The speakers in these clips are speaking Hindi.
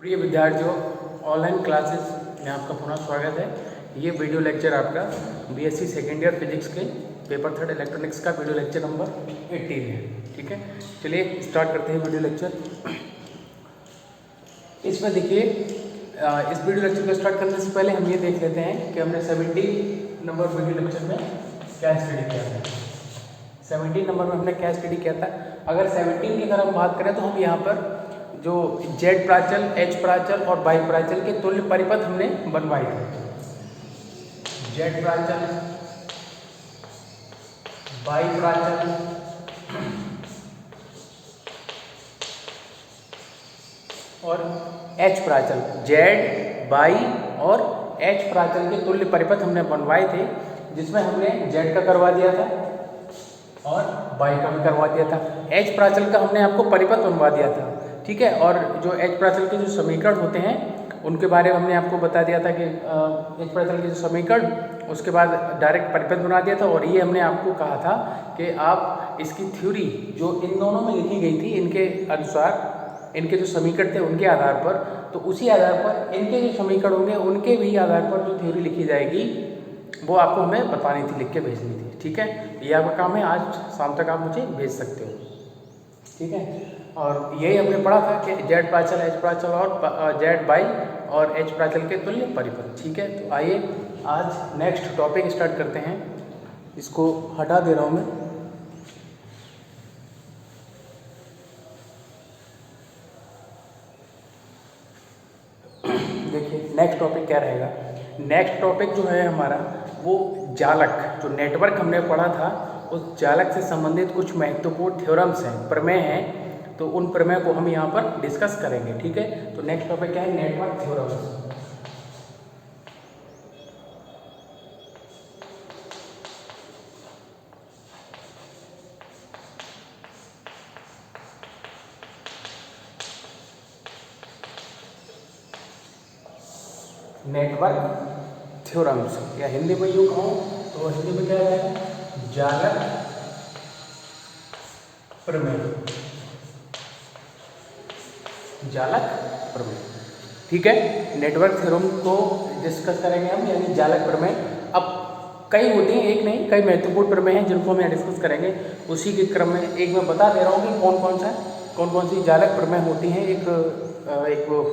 प्रिय विद्यार्थियों, ऑनलाइन क्लासेस में आपका पुनः स्वागत है। ये वीडियो लेक्चर आपका बीएससी सेकेंड ईयर फिजिक्स के पेपर थर्ड इलेक्ट्रॉनिक्स का वीडियो लेक्चर नंबर 18 है। ठीक है, चलिए स्टार्ट करते हैं वीडियो लेक्चर। इसमें देखिए, इस वीडियो लेक्चर को स्टार्ट करने से पहले हम ये देख लेते हैं कि हमने 17 नंबर वीडियो लेक्चर में क्या स्टडी किया था। 17 नंबर में हमने क्या स्टडी किया था। अगर 17 की अगर हम बात करें तो हम यहाँ पर जो जेड प्राचल, एच प्राचल और वाई प्राचल के तुल्य परिपथ हमने बनवाए थे। जेड प्राचल, वाई प्राचल और एच प्राचल, जेड, वाई और एच प्राचल के तुल्य परिपथ हमने बनवाए थे, जिसमें हमने जेड का करवा दिया था और वाई का भी करवा दिया था। एच प्राचल का हमने आपको परिपथ बनवा दिया था। ठीक है, और जो एच प्राचल के जो समीकरण होते हैं उनके बारे में हमने आपको बता दिया था कि एच प्राचल के जो समीकरण, उसके बाद डायरेक्ट परिपथ बना दिया था। और ये हमने आपको कहा था कि आप इसकी थ्योरी जो इन दोनों में लिखी गई थी, इनके अनुसार, इनके जो समीकरण थे उनके आधार पर, तो उसी आधार पर इनके जो समीकरण होंगे उनके भी आधार पर जो थ्योरी लिखी जाएगी वो आपको हमें बतानी थी, लिख के भेजनी थी। ठीक है, ये आपका काम है, आज शाम तक आप मुझे भेज सकते हो। ठीक है, और यही हमने पढ़ा था कि जेड प्राचल, एच प्राचल और जेड वाई और एच प्राचल के तुल्य परिपथ। ठीक है, तो आइए आज नेक्स्ट टॉपिक स्टार्ट करते हैं। इसको हटा दे रहा हूँ मैं। देखिए नेक्स्ट टॉपिक क्या रहेगा। नेक्स्ट टॉपिक जो है हमारा वो जालक, जो नेटवर्क हमने पढ़ा था, उस जालक से संबंधित कुछ महत्वपूर्ण थ्योरम्स हैं, प्रमेय हैं, तो उन प्रमेय को हम यहाँ पर डिस्कस करेंगे। ठीक है, तो नेक्स्ट टॉपिक क्या है, नेटवर्क थ्योरम्स। नेटवर्क थ्योरम्स, या हिंदी में यूँ कहूँ तो हिंदी में क्या है, जालक प्रमेय, जालक प्रमेय। ठीक है, नेटवर्क थ्योरम को डिस्कस करेंगे हम, यानी जालक प्रमेय। अब कई होती हैं, एक नहीं, कई महत्वपूर्ण प्रमेय हैं जिनको हम यहाँ डिस्कस करेंगे। उसी के क्रम में एक मैं बता दे रहा हूँ कि कौन कौन सी जालक प्रमेय होती हैं। एक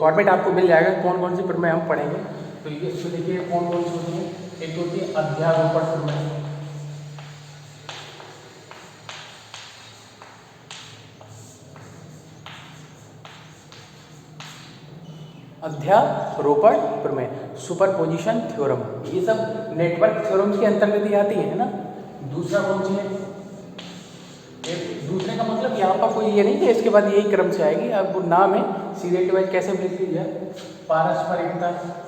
फॉर्मेट आपको मिल जाएगा, कौन कौन सी प्रमेय हम पढ़ेंगे। तो ये इसमें देखिए कौन कौन सी होती हैं। एक होती है अध्यारोपण प्रमेय, अध्यारोपण प्रमेय, सुपरपोजिशन थ्योरम, ये सब नेटवर्क थ्योरम के अंतर्गत ही आती है ना। दूसरा कौन सी है, एक दूसरे का मतलब यहाँ पर कोई ये नहीं कि इसके बाद यही क्रम से आएगी, अब वो नाम है, सीरियल वाइज कैसे भी लिख लीजिए। पारस्परिकता,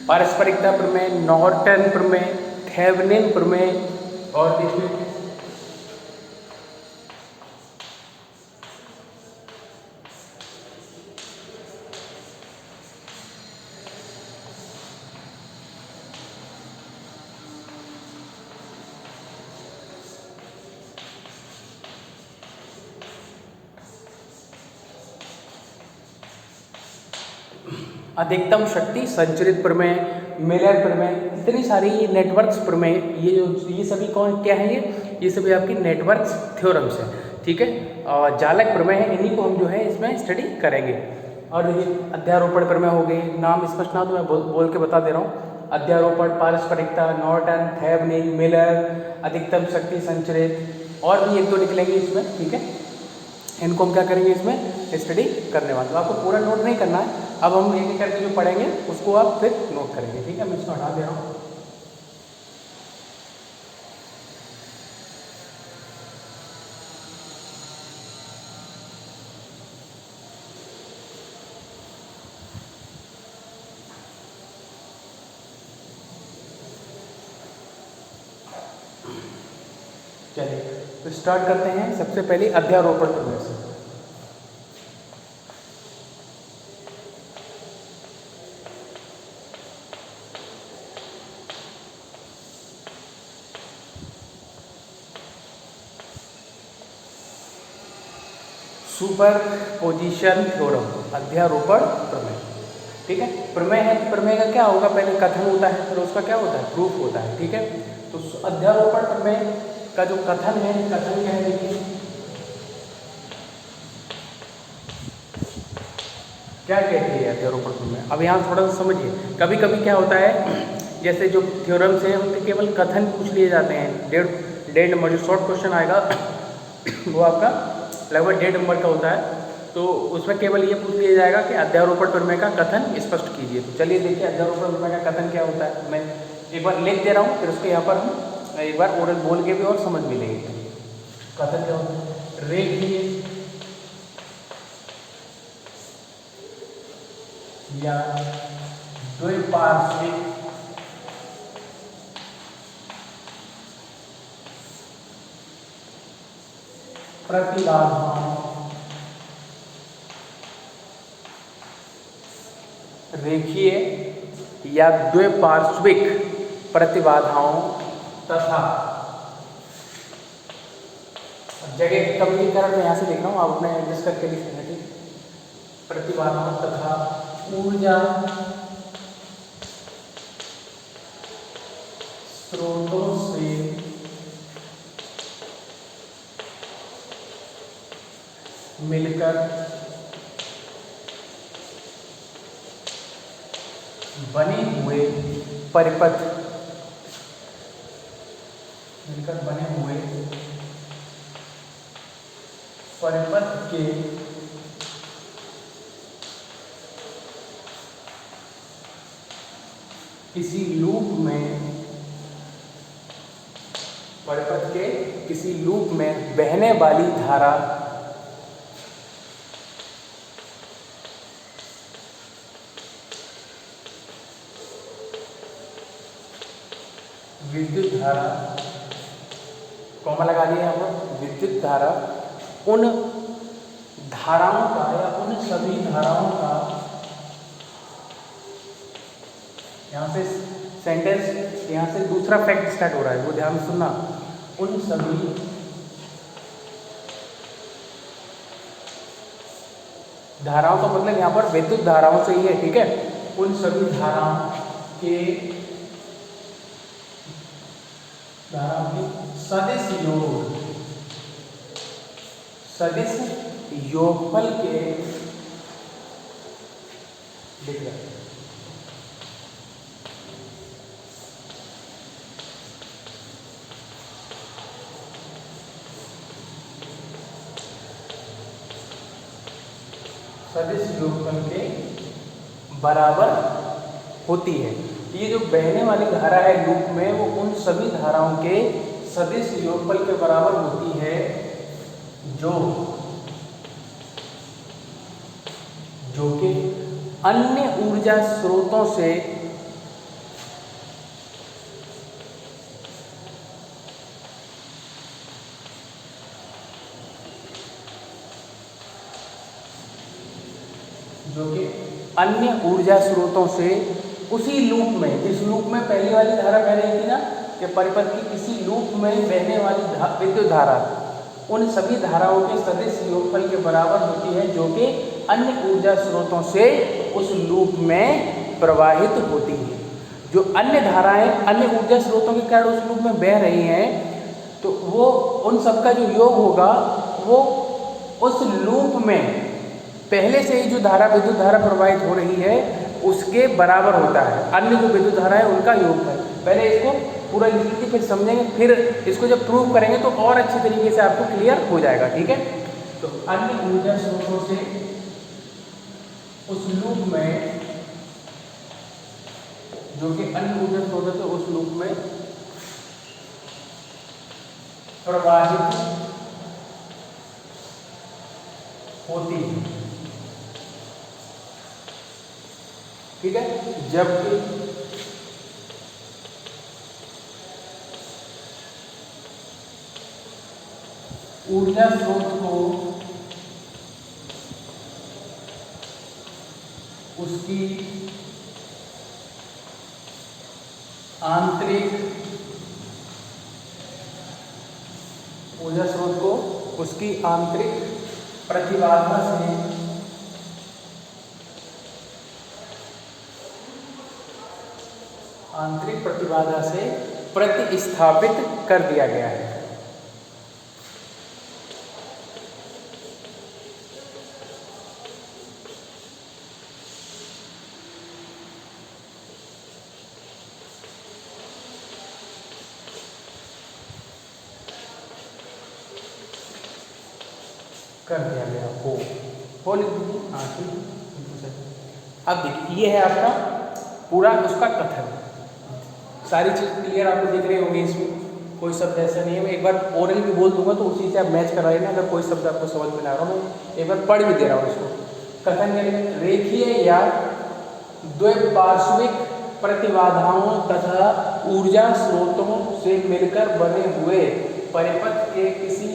पारस्परिकता प्रमेय, नॉर्टन प्रमेय, थेवेनिन प्रमेय, और इसमें अधिकतम शक्ति संचरित प्रमेय, मिलर प्रमेय, इतनी सारी नेटवर्क्स प्रमेय, ये सभी कौन क्या है, ये सभी आपकी नेटवर्क्स थ्योरम्स हैं। ठीक है, और जालक प्रमेय है, इन्हीं को हम जो है इसमें स्टडी करेंगे। और देखिए अध्यारोपण प्रमेय हो गए, नाम स्पष्ट ना तो मैं बोल के बता दे रहा हूँ। अध्यारोपण, पारस्परिकता, नॉर्टन, थेवेनिन, मिलर, अधिकतम शक्ति संचरित, और भी एक दो निकलेंगे इसमें। ठीक है, इनको हम क्या करेंगे, इसमें स्टडी करने वाले। तो आपको पूरा नोट नहीं करना है, अब हम एक एक करके जो पढ़ेंगे उसको आप फिर नोट करेंगे। ठीक है, मैं इसको हटा दे रहा हूँ। चलिए तो स्टार्ट करते हैं सबसे पहले अध्यारोपण प्रमेय से। सुपरपोजिशन थ्योरम, अध्यारोपण प्रमेय। ठीक है, प्रमेय है, प्रमेय का क्या होगा, पहले कथन होता है फिर उसका क्या होता है, प्रूफ होता है। ठीक है, तो अध्यारोपण प्रमेय का जो कथन है, कथन क्या है देखिए, क्या कहती है अध्यारोपण प्रमेय। अब यहाँ थोड़ा सा समझिए, कभी कभी क्या होता है, जैसे जो थ्योरम्स हैं उनके केवल कथन पूछ लिए जाते हैं, डेढ़ नंबर जो शॉर्ट क्वेश्चन आएगा वो आपका लगभग 1.5 नंबर का होता है, तो उसमें केवल ये पूछ लिया जाएगा कि अध्यारोपण प्रमेय का कथन स्पष्ट कीजिए। तो चलिए देखिए अध्यारोपण प्रमेय का कथन क्या होता है। मैं एक बार लिख दे रहा हूँ, फिर उसके यहाँ पर हम एक बार ओरल बोल के भी और समझ भी लेंगे। कथन क्या होता है, रेखीय या द्विपार्श्विक प्रतिबाधाओं, रेखीय या द्विपार्श्विक प्रतिबाधाओं तथा, जगह कम्युनिकरण में यहाँ से देख रहा हूँ, आप अपने एडजस्ट करके लिख लेना। ठीक, प्रतिबाधाओं तथा ऊर्जा स्रोतों से मिलकर बने हुए परिपथ, मिलकर बने हुए परिपथ के किसी लूप में, परिपथ के किसी लूप में बहने वाली धारा विद्युत धारा, कॉमा लगा दिया यहाँ पर, विद्युत धारा उन धाराओं का या उन सभी धाराओं का, यहाँ से सेंटेंस, यहाँ से दूसरा फैक्ट स्टार्ट हो रहा है, वो ध्यान सुनना, उन सभी धाराओं का मतलब यहाँ पर विद्युत धाराओं से ही है। ठीक है, उन सभी धाराओं के सदिश योग, सदिश योगफल के, लिख रहे हैं, सदिश योगफल के बराबर होती है। ये जो बहने वाली धारा है लूप में, वो उन सभी धाराओं के सदिश योगफल के बराबर होती है जो कि अन्य ऊर्जा स्रोतों से उसी लूप में, जिस लूप में पहली वाली धारा बह रही थी ना, कि परिपथ की किसी लूप में बहने वाली विद्युत धारा उन सभी धाराओं के सदिश योगफल के बराबर होती है जो कि अन्य ऊर्जा स्रोतों से उस लूप में प्रवाहित होती है। जो अन्य धाराएं अन्य ऊर्जा स्रोतों के कारण उस लूप में बह रही हैं, तो वो उन सब का जो योग होगा वो उस लूप में पहले से ही जो धारा विद्युत धारा प्रवाहित हो रही है उसके बराबर होता है। अन्य जो विद्युत धारा है उनका योग है। पहले इसको पूरा लिख लीजिए, फिर समझेंगे, फिर इसको जब प्रूव करेंगे तो और अच्छी तरीके से आपको क्लियर हो जाएगा। ठीक है, तो अन्य ऊर्जा स्रोतों से उस लूप में, जो कि अन्य ऊर्जा स्रोतों से उस लूप में प्रवाहित होती है। ठीक है, जबकि ऊर्जा स्रोत को उसकी आंतरिक ऊर्जा स्रोत को उसकी आंतरिक प्रतिबाधा से प्रतिस्थापित कर दिया गया है। कर दिया गया हो लिख दीजिए। हाँ ठीक। अब देखिए ये है आपका पूरा उसका कथन। सारी चीज़ क्लियर आपको दिख रही होगी, इसमें कोई शब्द ऐसा नहीं है। मैं एक बार ओरल भी बोल दूंगा तो उसी से आप मैच करा लेना। अगर कोई शब्द आपको समझ में ना आ रहा हो, मैं एक बार पढ़ भी दे रहा हूँ इसको। कथन करेंगे, रेखीय या द्विपार्श्विक प्रतिबाधाओं तथा ऊर्जा स्रोतों से मिलकर बने हुए परिपथ के किसी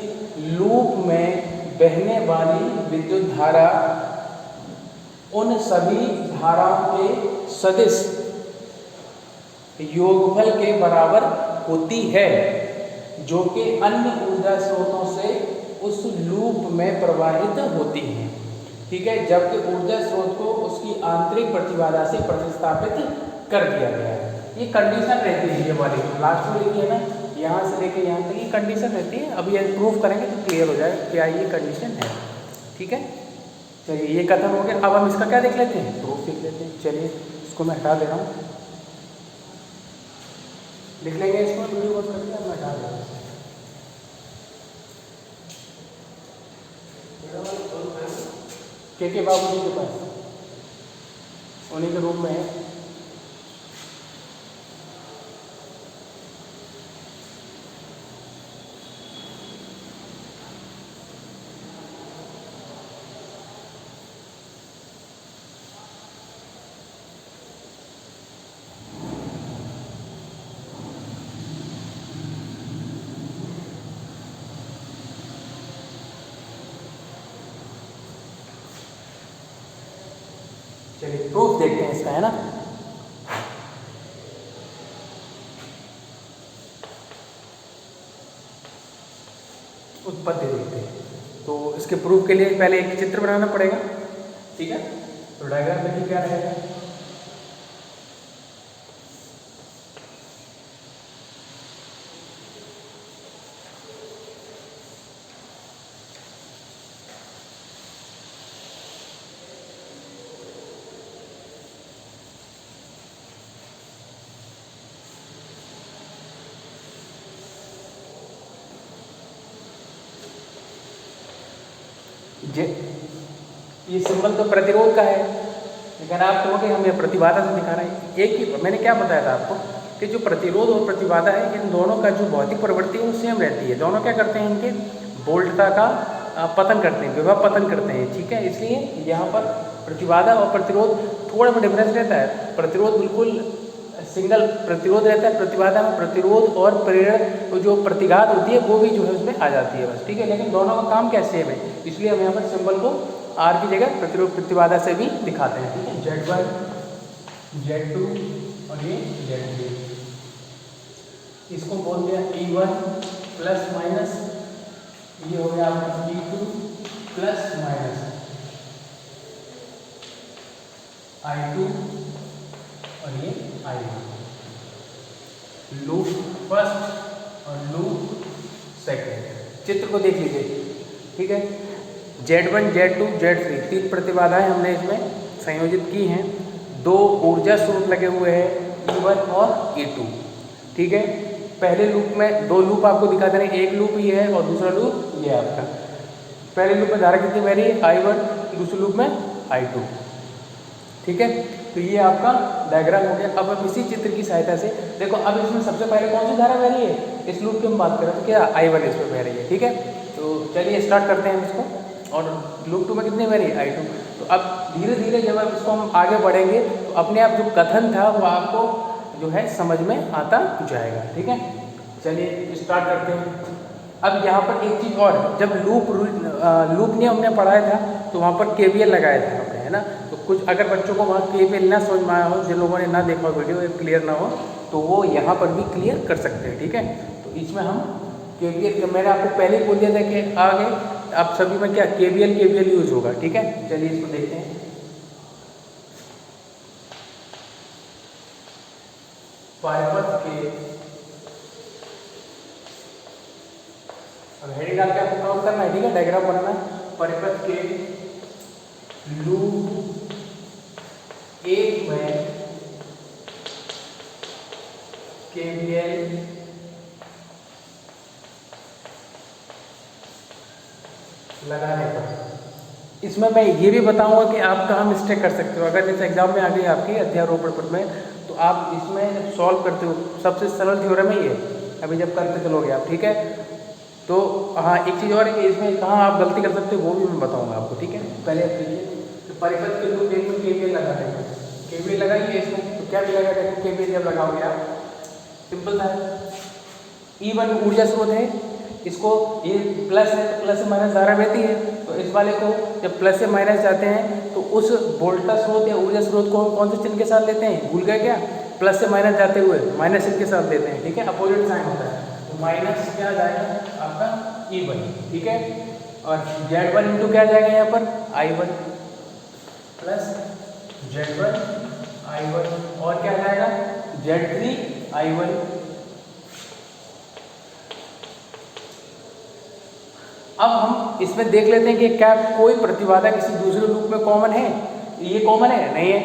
लूप में बहने वाली विद्युत धारा उन सभी धाराओं के सदिश योगफल के बराबर होती है जो कि अन्य ऊर्जा स्रोतों से उस लूप में प्रवाहित होती हैं। ठीक है, जबकि ऊर्जा स्रोत को उसकी आंतरिक प्रतिबाधा से प्रतिस्थापित कर दिया गया है। ये कंडीशन रहती है, ये वाली लास्ट में लिखी है ना, यहाँ से लेके यहाँ तक ये कंडीशन रहती है। अब ये प्रूफ करेंगे तो क्लियर हो जाएगा क्या ये कंडीशन है। ठीक है, चलिए ये कथन हो गया। अब हम इसका क्या देख लेते हैं, प्रूफ देख लेते हैं। चलिए इसको मैं हटा दे रहा हूँ, लिख लेंगे इसको, वीडियो बंद करके मैं हटा दे रहा हूँ। के बाबू जी के पास उन्हीं के रूम में है। चलिए प्रूफ देखते हैं इसका, है ना। उत्पत्ति देखते हैं तो इसके प्रूफ के लिए पहले एक चित्र बनाना पड़ेगा। ठीक है, तो डायग्राम देखिए क्या रहेगा। ये सिंबल तो प्रतिरोध का है, लेकिन आप कहोगे हम ये प्रतिबाधा से दिखा रहे हैं। एक ही मैंने क्या बताया था आपको कि जो प्रतिरोध और प्रतिबाधा है, इन दोनों का जो भौतिक प्रवृत्ति है वो सेम रहती है। दोनों क्या करते हैं, इनके वोल्टता का पतन करते हैं, विभव पतन करते हैं। ठीक है, इसलिए यहाँ पर प्रतिबाधा और प्रतिरोध थोड़ा सा डिफरेंस रहता है। प्रतिरोध बिल्कुल सिंगल प्रतिरोध रहता है, प्रतिबाधा में प्रतिरोध और प्रेरण जो प्रतिघात होती है वो भी जो है उसमें आ जाती है बस। ठीक है, लेकिन दोनों का काम क्या सेम है, इसलिए हम यहाँ पर सिंबल को आर की जगह प्रतिरोध प्रतिबाधा से भी दिखाते हैं। ठीक है, Z1 Z2 और ये Z3, इसको बोल दिया E1 प्लस माइनस, ये हो गया आपका E2 प्लस माइनस I2 और ये I1, लूप फर्स्ट और लूप सेकंड। चित्र को देख लीजिए। ठीक है, Z1 Z2 Z3 तीन प्रतिबाधाएं हमने इसमें संयोजित की हैं। दो ऊर्जा स्रोत लगे हुए हैं E1 और E2। ठीक है, पहले लूप में दो लूप आपको दिखा दे रहे हैं, एक लूप ये है और दूसरा लूप ये आपका। पहले लूप में धारा कितनी बह रही है I1, दूसरे लूप में I2। ठीक है, तो ये आपका डायग्राम हो गया। अब हम इसी चित्र की सहायता से देखो, अब इसमें सबसे पहले कौन सी धारा बह रही है, इस लूप की हम बात करें तो क्या I1 इसमें बह रही है। ठीक है, तो चलिए स्टार्ट करते हैं इसको। और लूप 2 में कितनी बह रही है I2। तो अब धीरे धीरे जब अब इसको हम आगे बढ़ेंगे तो अपने आप जो कथन था वो आपको जो है समझ में आता जाएगा। ठीक है, चलिए स्टार्ट करते हैं। अब यहाँ पर एक चीज़ और, जब लूप नियम हमने पढ़ाया था तो वहाँ पर केवीएल लगाया था हमने, है ना। तो कुछ अगर बच्चों को वहाँ केवीएल ना समझ में आया हो, जिन लोगों ने ना देखा हो वीडियो क्लियर ना हो, तो वो यहाँ पर भी क्लियर कर सकते हैं, ठीक है। तो इसमें हम केवीएल, मैंने आपको पहले ही बोल दिया था कि आगे आप सभी में क्या केवीएल यूज होगा, ठीक है। चलिए इसको देखते हैं। पाइपथ के, अब हेडिंग डाल के आपको काउंट करना है, ठीक है, डायग्राम बनाना। परिपथ के लूप 1 में केवीएल लगाने पर, इसमें मैं ये भी बताऊंगा कि आप कहाँ मिस्टेक कर सकते हो। अगर जैसे एग्जाम में आ गई आपकी अध्यारोपण पद में, तो आप इसमें जब सॉल्व करते हो, सबसे सरल थ्योरम है ये, अभी जब करते चलोगे आप, ठीक है। तो हाँ, एक चीज़ और है कि इसमें कहाँ आप गलती कर सकते हो वो भी मैं बताऊंगा आपको, ठीक है। पहले आप देखिए, तो परिपथ के लूप 1 में केवीएल लगा देंगे, केवीएल लगाइए इसमें, तो क्या मिलेगा देखो, केवीएल जब लगाओगे आप, सिंपल था, E1 ऊर्जा स्रोत है, इसको ये प्लस है तो प्लस से माइनस धारा बहती है, तो इस वाले को जब प्लस से माइनस जाते हैं तो उस वोल्टेज स्रोत या ऊर्जा स्रोत को हम कौन से चिन्ह के साथ लेते हैं, भूल गए क्या, प्लस से माइनस जाते हुए माइनस चिन्ह के साथ लेते हैं, ठीक है, अपोजिट साइन होता है। तो माइनस क्या आ जाएगा आपका E1, ठीक है। और Z1 इंटू क्या आ जाएगा यहाँ पर I1 प्लस Z1 I1, और क्या आ जाएगा Z3 I1। अब हम इसमें देख लेते हैं कि क्या कोई प्रतिबाधा किसी दूसरे लूप में कॉमन है। ये कॉमन है, नहीं है,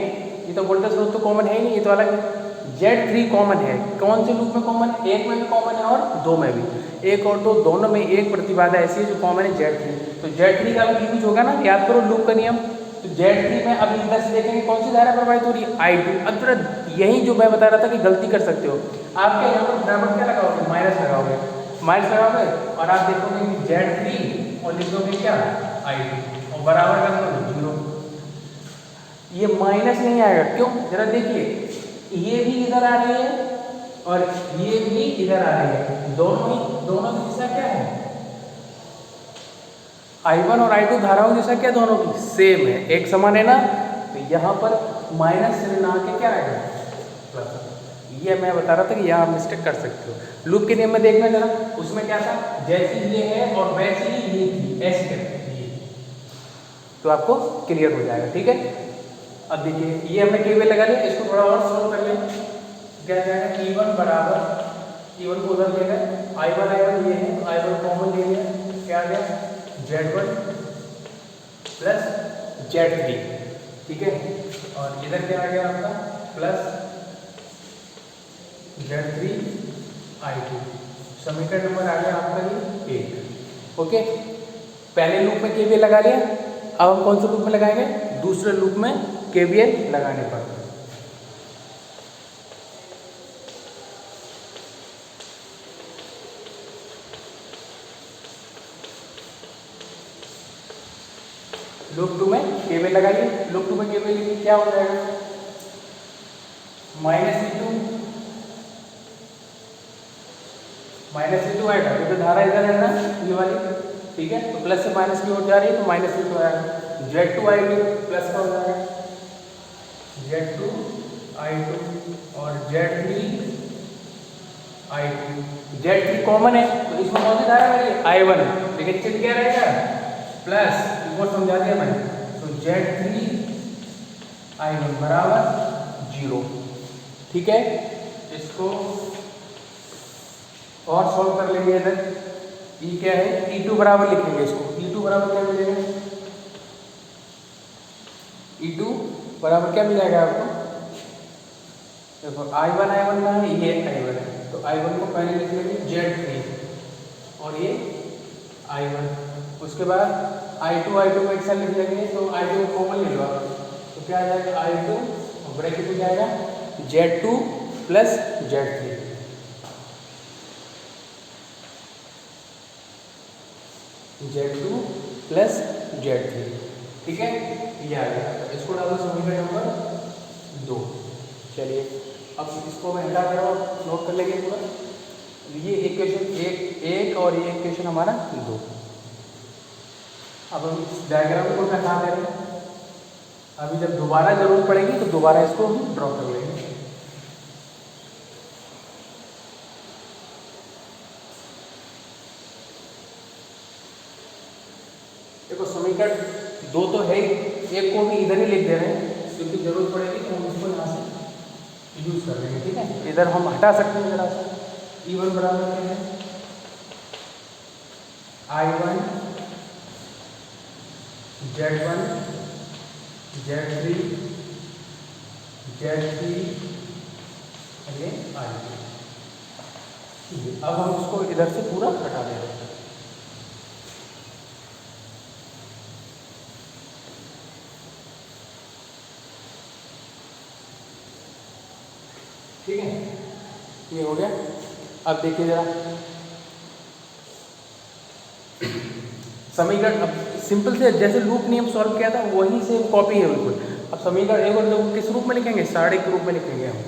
ये तो वोल्टेज स्रोत तो कॉमन है ही नहीं, ये तो अलग है। Z3 कॉमन है, कौन से लूप में कॉमन है, 1 में भी कॉमन है और 2 में भी, 1 और 2 दोनों में एक प्रतिबाधा ऐसी है जो कॉमन है Z3। तो Z3 का भी यूज होगा ना, याद करो लूप का नियम। तो Z3 में अब इधर से देखेंगे कौन सी धारा प्रवाहित हो रही है, I2। अब जरा यही जो मैं बता रहा था कि गलती कर सकते हो, आपके यहाँ पर बराबर क्या लगाओगे, माइनस लगाओगे, माइनस लगाओगे और आप देखोगे कि Z3 और लिखोगे क्या I2 और बराबर कर दो 0। ये माइनस नहीं आएगा, क्यों, जरा देखिए, ये भी इधर आ रही है और ये भी इधर आ रही है, दोनों की दिशा क्या है, I1 और I2 धाराओं की दिशा क्या, दोनों की सेम है, एक समान है ना। तो यहाँ पर माइनस ऋण आके क्या आएगा प्लस। ये मैं बता रहा था कि यहाँ आप मिस्टेक कर सकते हो। लूप के नियम में देखना जरा, उसमें क्या था, जैसी ये है और वैसी ही ये थी, ऐसी करते ये, तो आपको क्लियर हो जाएगा, ठीक है। अब देखिए, ये हमने केवीएल लगा लिया, इसको थोड़ा और सोल्व कर लें, क्या जाएगा, E1 बराबर, E1 को उधर ले गए, I1 ये है, तो I1 कॉमन ले लिया, क्या आ गया Z1 प्लस Z3, ठीक है। और इधर क्या आ गया आपका प्लस Z3 I2, समीकरण नंबर आ गया आपका ये 1, ओके। पहले लूप में केवीएल लगा लिया, अब हम कौन से लूप में लगाएंगे, दूसरे लूप में केवीएल लगाने पर। लूप 2 में केवीएल लगाइए, लूप 2 में केवीएल क्या हो जाएगा, -E2 आएगा, क्योंकि धारा इधर है ना ये वाली, ठीक है। तो प्लस से माइनस की ओर जा रही है तो -E2 आएगा। Z2 I2 प्लस का हो जाएगा Z2 I2 और Z3 I2, Z3 कॉमन है तो इसमें कौन सी धारा रहेगी, I1, लेकिन चिन्ह क्या रहेगा प्लस, वो समझा दिया मैंने। तो Z3 I1 बराबर 0, ठीक है। इसको और सॉल्व कर लेंगे इधर, E क्या है, E2 बराबर लिखेंगे इसको, E2 बराबर क्या मिलेगा, E2 बराबर क्या मिल जाएगा आपको, देखो I1 का है, ये I1 है, तो I1 को पहले लिख लेंगे Z3 और ये I1, उसके बाद I2 को एक साथ लिख लेंगे, तो I2 को कॉमन ले लो आप, तो क्या आ जाएगा I2 और ब्रैकेट में जाएगा Z2 plus Z3, Z2 plus Z3, ठीक है, ये आ गया। इसको डालो समीकरण नंबर 2। चलिए अब इसको मैं हटा कर और नोट कर लेंगे पूरा। ये इक्वेशन 1 और ये इक्वेशन हमारा 2। अब हम इस डायग्राम को क्या कहाँ करें, अभी जब दोबारा जरूरत पड़ेगी तो दोबारा इसको हम ड्रॉ कर लेंगे। देखो समीकरण 2 तो है ही, एक को भी इधर ही लिख दे रहे हैं क्योंकि जरूरत पड़ेगी तो हम इसको यहाँ से यूज कर लेंगे। ठीक है, इधर हम हटा सकते हैं जरा सा। E1 बराबर क्या है, I1 Z1 Z3 Z3 ये I2। अब हम इसको इधर से पूरा हटा दे रहे हैं। ठीक है, ये हो गया। अब देखिए जरा समीकरण, अब सिंपल से जैसे लूप नियम सॉल्व किया था वही से कॉपी है बिल्कुल। अब समीकरण एक और दो किस रूप में लिखेंगे, सारे के रूप में लिखेंगे हम।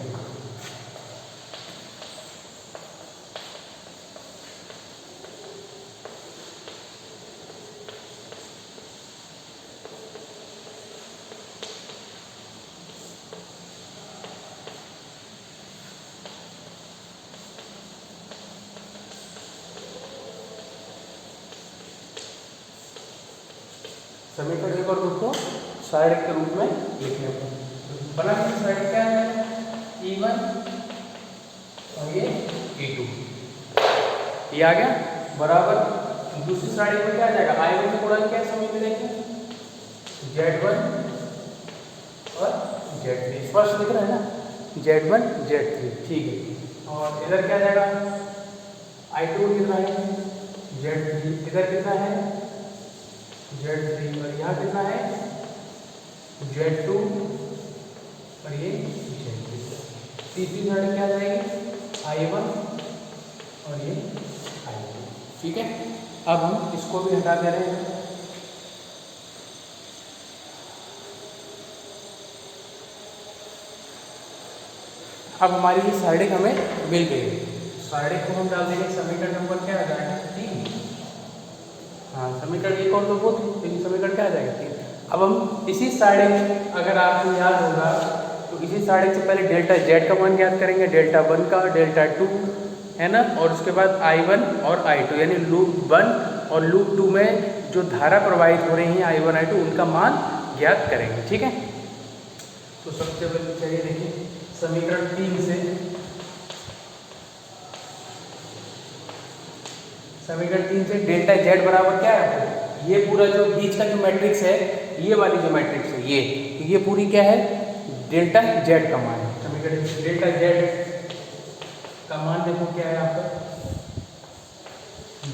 समीकरण एक और दो को साइड के रूप में लिखने को बना के साइड क्या है, E1 और ये E2, ये आ गया बराबर। दूसरी साइड में क्या आ जाएगा, I1 से गुणा क्या समझ में देखिए, Z1 और Z3 स्पष्ट दिख रहा है ना, Z1 Z3। ठीक है, और इधर क्या जाएगा, I2 कितना है Z3, इधर कितना है Z3, और यहाँ कितना है Z2 और ये Z3। तीसरी साइड क्या जाएगी, I1 और ये I2। ठीक है, अब हम इसको भी हटा दे रहे हैं। अब हमारी ये साइड हमें मिल गई, साइड को हम डाल देंगे, समीकरण नंबर क्या आ जाएगा 3। हाँ, समीकरण एक और दो वो थी, लेकिन समीकरण क्या आ जाएगा 3। अब हम इसी साइड में, अगर आपको याद होगा तो इसी साइड से पहले डेल्टा Z का मान ज्ञात करेंगे, डेल्टा 1 का, डेल्टा 2 है ना, और उसके बाद I1 और I2 यानी लूप 1 और लूप 2 में जो धारा प्रवाहित हो रही है I1 I2 उनका मान ज्ञात करेंगे। ठीक है, तो सबसे पहले चलिए देखिए समीकरण 3 से, समीकरण 3 से डेल्टा Z बराबर क्या है, ये पूरा जो बीच का जो मैट्रिक्स है, ये वाली जो मैट्रिक्स है ये पूरी क्या है, डेल्टा Z का मान है। समीकरण डेल्टा Z का मान देखो क्या है आपका,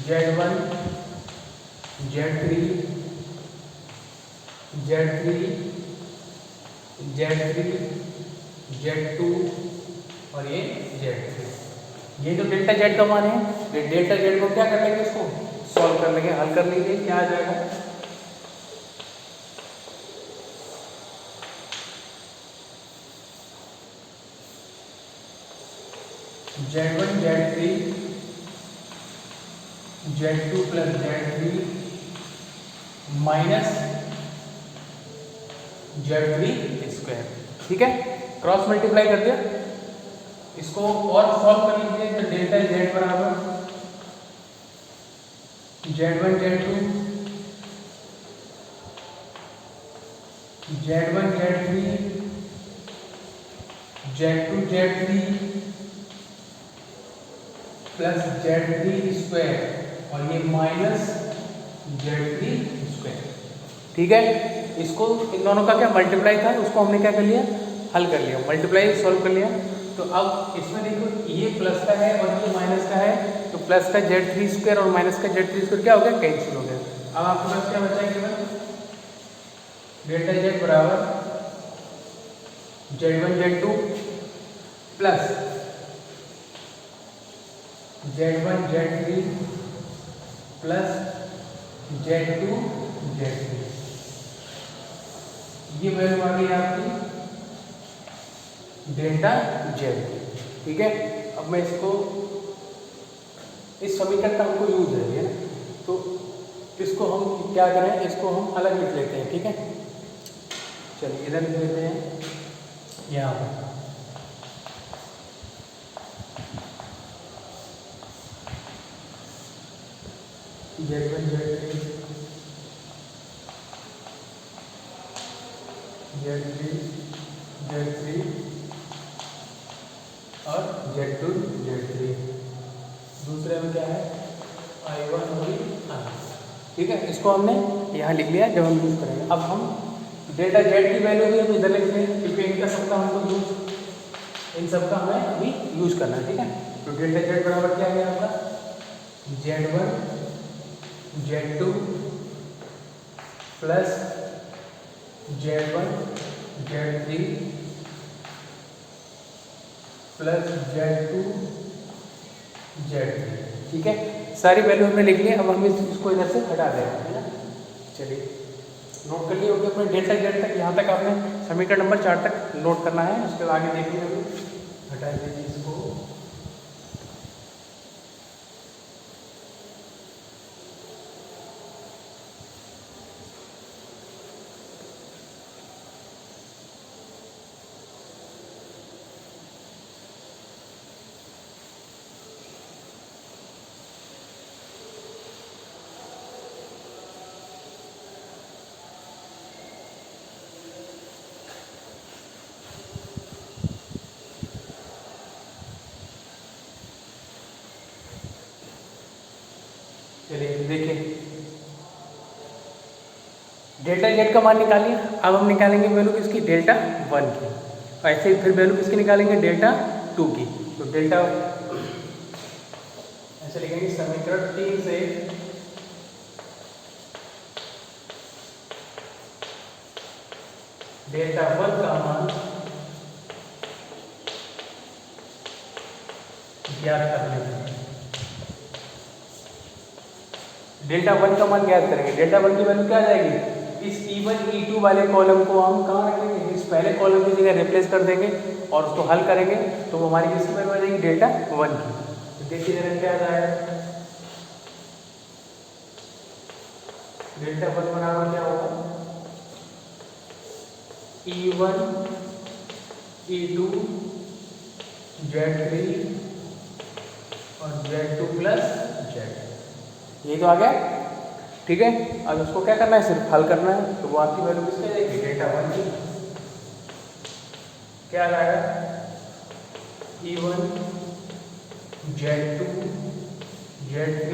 Z1 Z3 Z3 Z3 Z2 और ये Z3। ये जो डेल्टा Z का मान है, डेल्टा Z को क्या कर लेंगे, इसको सॉल्व कर लेंगे, हल कर लेंगे, क्या आ जाएगा, Z1 Z3 Z2 plus Z3 minus Z3 square. ठीक है, क्रॉस मल्टीप्लाई कर दिया, इसको और सॉल्व कर लीजिए, तो डेल्टा Z बराबर Z1 Z2 Z1 Z3 Z2 Z3 plus Z3 square और ये माइनस Z3 स्क्वायर। ठीक है, इसको इन दोनों का क्या मल्टीप्लाई था, उसको हमने क्या कर लिया, हल कर लिया, मल्टीप्लाई सॉल्व कर लिया। तो अब इसमें देखो ये प्लस का है और ये माइनस का है, तो प्लस का Z3 स्क्वायर और माइनस का Z3 स्क्वायर क्या हो गया, कैंसिल हो गया। अब आपके पास क्या बचा केवल, डेल्टा Z बराबर Z1 Z2 plus Z1 Z3 plus Z2 Z3, ये वैल्यू आ गई आपकी डेल्टा Z। ठीक है, अब मैं इसको इस समीकरण का हमको यूज है ये ना, तो इसको हम क्या करें, इसको हम अलग लिख लेते हैं, ठीक है। चलिए इधर लिख लेते हैं, यहाँ पर Z1 Z3 Z3 Z3 और Z2 Z3। दूसरे में क्या है, I1 और I, ठीक है। इसको हमने यहाँ लिख लिया, जब हम यूज करेंगे। अब हम डेल्टा जेड की वैल्यू भी हम इधर लिख लें, क्योंकि इनका सबका हमको यूज, इन सबका हमें अभी यूज करना है, ठीक है। तो डेल्टा जेड बराबर क्या गया आपका, Z1 Z2 plus Z1 Z3 plus Z2 Z3, ठीक है। सारी वैल्यू हमने लिख ली। अब हम इसको इधर से हटा देंगे, है ना। चलिए नोट कर लिए होगी अपने डेल्टा जेड तक, यहाँ तक आपने समीकरण नंबर 4 तक नोट करना है। उसके बाद आगे देखिए, अभी हटा दीजिए इसको। चलिए देखिए, डेल्टा जेड का मान निकालिए। अब हम निकालेंगे वैल्यू किसकी, डेल्टा 1 की। ऐसे ही फिर वैल्यू किसकी निकालेंगे, डेल्टा 2 की। तो डेल्टा ऐसे लिखेंगे, समीकरण 3 से डेल्टा 1 का मान ज्ञात करने हैं। डेल्टा 1 का मान ज्ञात करेंगे। डेल्टा 1 की वैल्यू क्या आ जाएगी, इस E1 E2 वाले कॉलम को हम कहाँ रखेंगे, इस पहले कॉलम की जगह रिप्लेस कर देंगे और उसको हल करेंगे, तो वो हमारी किसकी वैल्यू आ जाएगी, डेल्टा 1 की। तो देखिए जरा क्या आ जाएगा, डेल्टा 1 बराबर क्या होगा, E1 E2 Z3 और Z2 प्लस Z, ये तो आ गया, ठीक है। अब उसको क्या करना है, सिर्फ हल करना है। तो वो आपकी वैल्यू किसकी आएगी, डेल्टा 1 की। क्या आ जाएगा, E1 Z2 Z3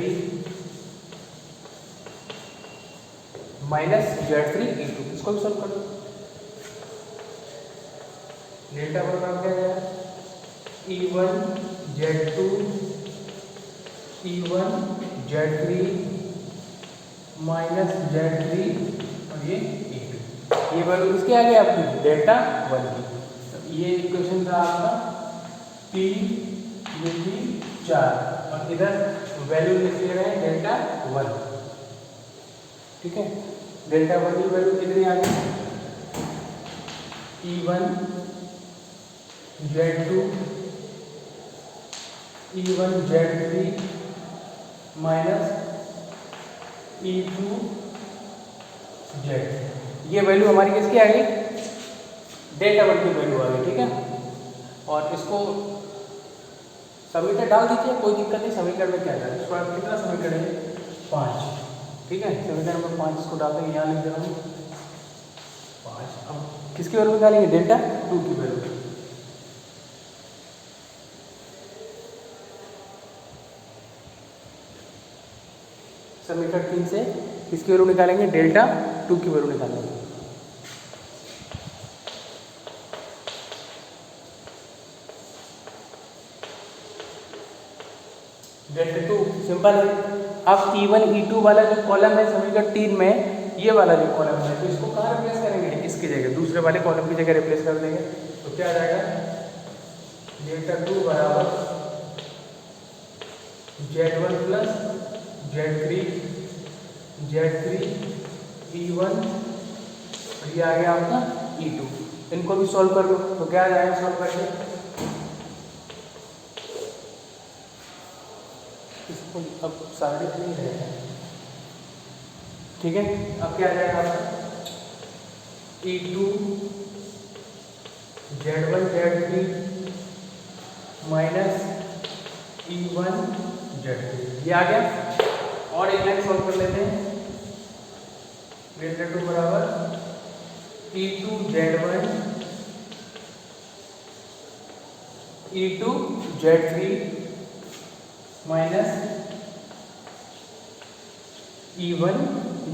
minus Z3 E2, इसको भी सॉल्व कर दो। डेल्टा 1 का क्या जाएगा, E1 Z2 E1 Z3 minus Z3 और ये E2, ये वैल्यू किसकी आ गई आपकी, डेल्टा 1 की। तो ये इक्वेशन था आपका 3, ये थी 4, और इधर वैल्यू लिख ले रहे हैं डेल्टा 1, ठीक है। डेल्टा 1 की वैल्यू कितनी आ गई, E1 Z2 E1 Z3 minus E2 Z, ये वैल्यू हमारी किसकी आ गई, डेल्टा 1 की वैल्यू आ गई, ठीक है। और इसको समीकरण डाल दीजिए, कोई दिक्कत नहीं। समीकरण में क्या है, इसको कितना समीकरण है, 5, ठीक है। समीकरण नंबर 5 इसको डाल देंगे, यहाँ लिख दे रहा हूँ 5। अब किसकी वैल्यू निकालेंगे, डेल्टा 2 की वैल्यू। समीकरण 3 से किसकी वैल्यू निकालेंगे, डेल्टा 2 की वैल्यू निकालेंगे। डेल्टा 2 सिंपल है। अब E1 E2 वाला जो कॉलम है समीकरण 3 में, ये वाला जो कॉलम है, तो इसको कहाँ रिप्लेस करेंगे, इसकी जगह, दूसरे वाले कॉलम की जगह रिप्लेस कर देंगे। तो क्या आ जाएगा, डेल्टा 2 बराबर Z1 प्लस Z3 E1 और ये आ गया आपका E2। इनको भी सॉल्व कर लो, तो क्या आ जाएगा सॉल्व करके, इसको अब सारे नहीं रहेगा, ठीक है। अब क्या आ जाएगा आपका E2 Z1 Z3 minus E1 Z3, ये आ गया। और एक लाइन सॉल्व कर लेते हैं। डेल्टा 2 बराबर E2 Z1 E2 Z3 minus E1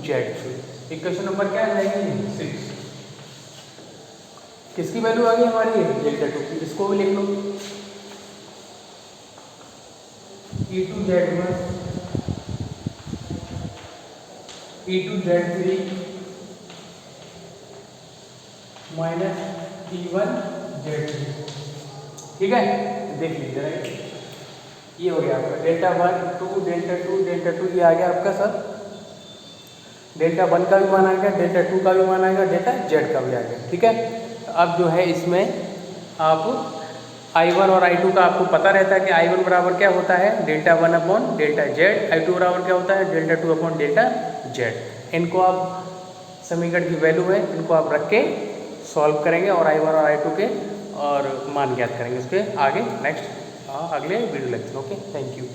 Z3। Equation number क्या आ जाएगी 6। किसकी वैल्यू आ गई हमारी डेल्टा 2 की, इसको भी लिख लो। E2 Z1 E2 Z3 minus E1 Z3, ठीक है। देख लीजिए राइट, ये हो गया आपका डेल्टा 1 2 डेल्टा 2 डेल्टा 2, ये आ गया आपका सर डेल्टा 1 का भी मान आ गया, डेल्टा 2 का भी मान आ गया, डेल्टा Z का भी आ गया, ठीक है। अब जो है इसमें आप I1 और I2 का आपको पता रहता है कि I1 बराबर क्या होता है delta 1 upon delta Z, I2 बराबर क्या होता है डेल्टा 2 अपॉन डेल्टा Z। इनको आप समीकरण की वैल्यू है, इनको आप रख के सॉल्व करेंगे और I1 और I2 के और मान ज्ञात करेंगे उसके आगे नेक्स्ट अगले video lecture. Okay, thank you.